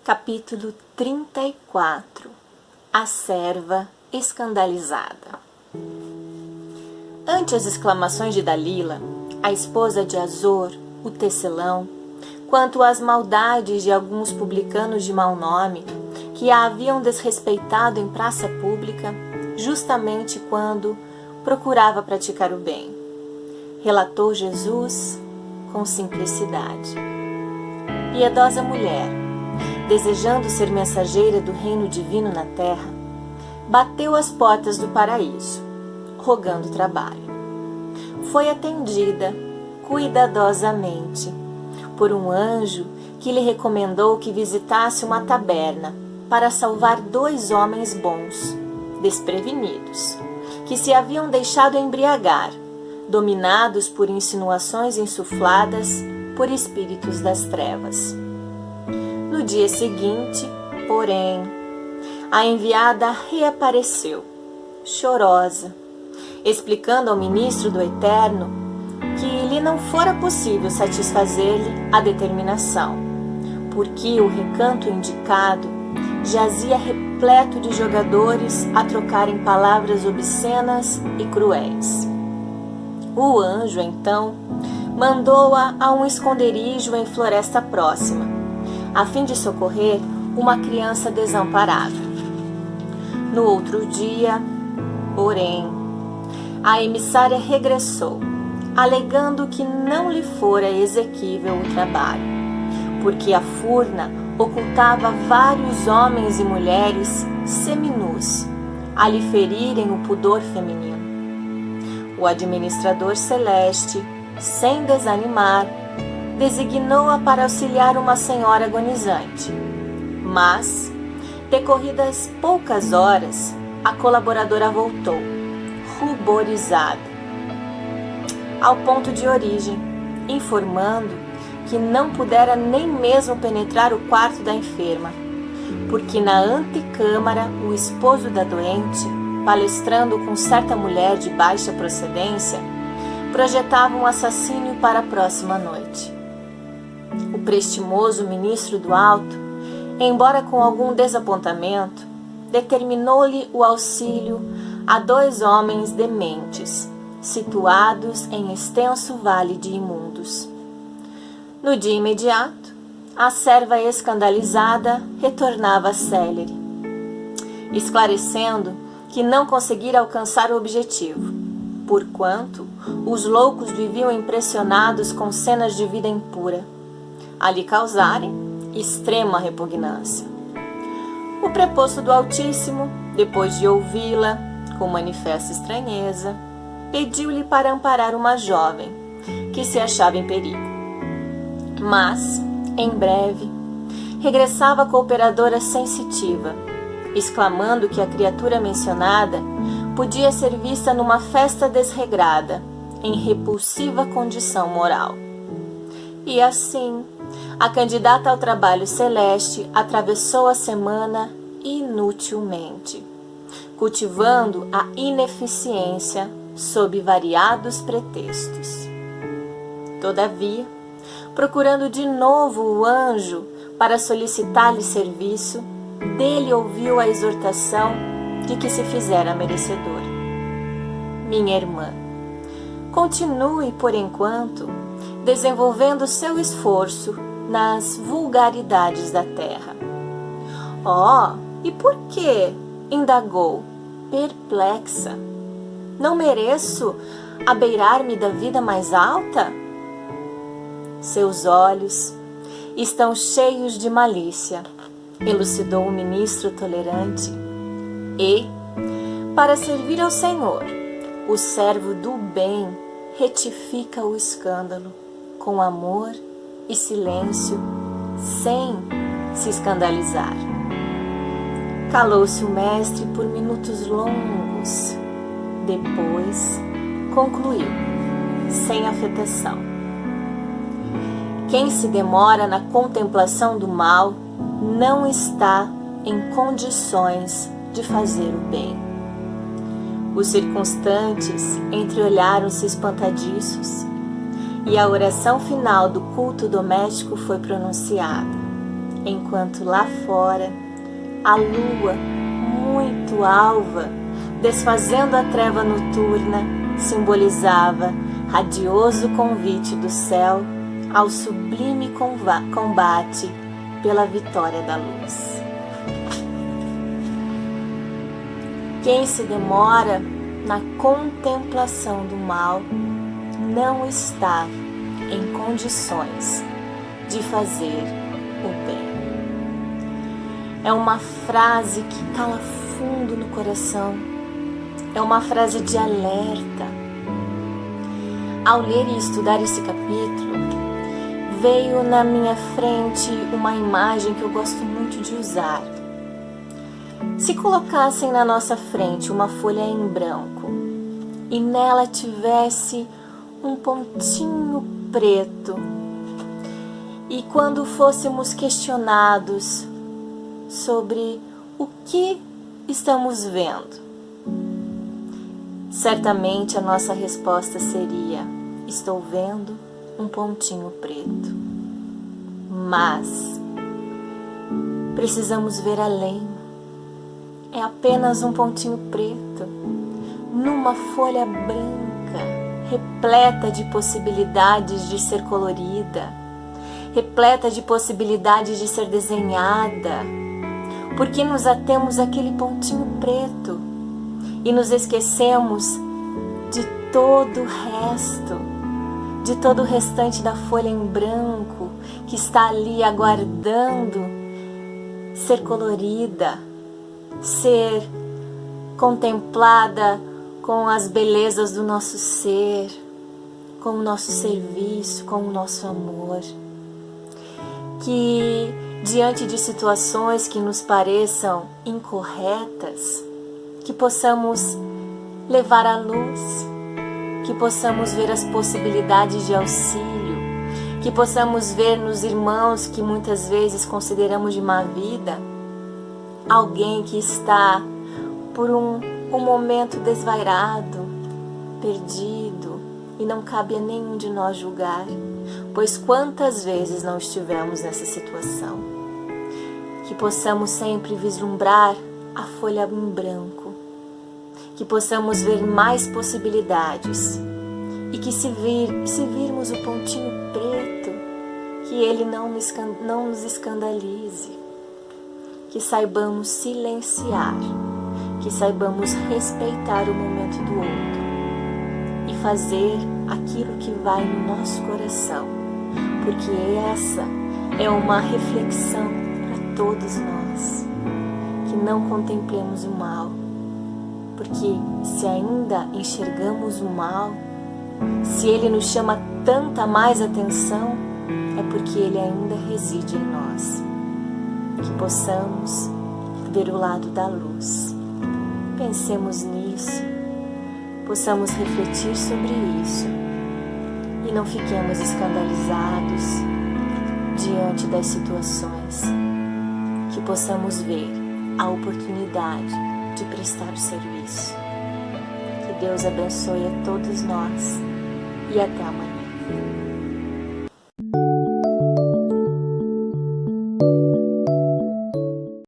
Capítulo 34. A serva escandalizada. Ante as exclamações de Dalila, a esposa de Azor, o tecelão, quanto às maldades de alguns publicanos de mau nome, que a haviam desrespeitado em praça pública, justamente quando procurava praticar o bem, relatou Jesus com simplicidade. Piedosa mulher, desejando ser mensageira do reino divino na terra, bateu às portas do paraíso, rogando trabalho. Foi atendida cuidadosamente por um anjo que lhe recomendou que visitasse uma taberna para salvar 2 homens bons, desprevenidos, que se haviam deixado embriagar, dominados por insinuações insufladas por espíritos das trevas. No dia seguinte, porém, a enviada reapareceu, chorosa, explicando ao ministro do Eterno que lhe não fora possível satisfazer-lhe a determinação, porque o recanto indicado jazia repleto de jogadores a trocarem palavras obscenas e cruéis. O anjo, então, mandou-a a um esconderijo em floresta próxima, a fim de socorrer uma criança desamparada. No outro dia, porém, a emissária regressou, alegando que não lhe fora exequível o trabalho, porque a furna ocultava vários homens e mulheres seminus, a lhe ferirem o pudor feminino. O administrador celeste, sem desanimar, designou-a para auxiliar uma senhora agonizante. Mas, decorridas poucas horas, a colaboradora voltou, ruborizada, ao ponto de origem, informando que não pudera nem mesmo penetrar o quarto da enferma, porque na antecâmara o esposo da doente, palestrando com certa mulher de baixa procedência, projetava um assassínio para a próxima noite. O prestimoso ministro do Alto, embora com algum desapontamento, determinou-lhe o auxílio a 2 homens dementes, situados em extenso vale de imundos. No dia imediato, a serva escandalizada retornava célere, esclarecendo que não conseguira alcançar o objetivo, porquanto os loucos viviam impressionados com cenas de vida impura, a lhe causarem extrema repugnância. O preposto do Altíssimo, depois de ouvi-la com manifesta estranheza, pediu-lhe para amparar uma jovem que se achava em perigo. Mas, em breve, regressava a cooperadora sensitiva, exclamando que a criatura mencionada podia ser vista numa festa desregrada, em repulsiva condição moral. E assim, a candidata ao trabalho celeste atravessou a semana inutilmente, cultivando a ineficiência sob variados pretextos. Todavia, procurando de novo o anjo para solicitar-lhe serviço, dele ouviu a exortação de que se fizera merecedor. Minha irmã, continue, por enquanto, desenvolvendo seu esforço nas vulgaridades da terra. Oh, e por quê? Indagou, perplexa. Não mereço abeirar-me da vida mais alta? Seus olhos estão cheios de malícia, elucidou o ministro tolerante. E, para servir ao Senhor, o servo do bem retifica o escândalo com amor e silêncio, sem se escandalizar. Calou-se o mestre por minutos longos. Depois, concluiu, sem afetação. Quem se demora na contemplação do mal não está em condições de fazer o bem. Os circunstantes entreolharam-se espantadiços e a oração final do culto doméstico foi pronunciada, enquanto lá fora, a lua, muito alva, desfazendo a treva noturna, simbolizava radioso convite do céu ao sublime combate pela vitória da luz. Quem se demora na contemplação do mal não está em condições de fazer o bem. É uma frase que cala fundo no coração, é uma frase de alerta. Ao ler e estudar esse capítulo, veio na minha frente uma imagem que eu gosto muito de usar. Se colocassem na nossa frente uma folha em branco e nela tivesse um pontinho preto, e quando fôssemos questionados sobre o que estamos vendo, certamente a nossa resposta seria: estou vendo um pontinho preto. Mas precisamos ver além. É apenas um pontinho preto numa folha branca, repleta de possibilidades de ser colorida, repleta de possibilidades de ser desenhada, porque nos atemos àquele pontinho preto e nos esquecemos de todo o resto, de todo o restante da folha em branco que está ali aguardando ser colorida, ser contemplada com as belezas do nosso ser, com o nosso serviço, com o nosso amor. Que diante de situações que nos pareçam incorretas, que possamos levar à luz, que possamos ver as possibilidades de auxílio, que possamos ver nos irmãos que muitas vezes consideramos de má vida, alguém que está por um momento desvairado, perdido, e não cabe a nenhum de nós julgar, pois quantas vezes não estivemos nessa situação. Que possamos sempre vislumbrar a folha em branco, que possamos ver mais possibilidades e que se virmos o pontinho preto, que ele não nos escandalize, que saibamos silenciar, que saibamos respeitar o momento do outro e fazer aquilo que vai no nosso coração, porque essa é uma reflexão para todos nós, que não contemplemos o mal, porque se ainda enxergamos o mal, se ele nos chama tanta mais atenção, é porque ele ainda reside em nós. Que possamos ver o lado da luz. Pensemos nisso, possamos refletir sobre isso e não fiquemos escandalizados diante das situações. Que possamos ver a oportunidade de prestar o serviço. Que Deus abençoe a todos nós e até amanhã.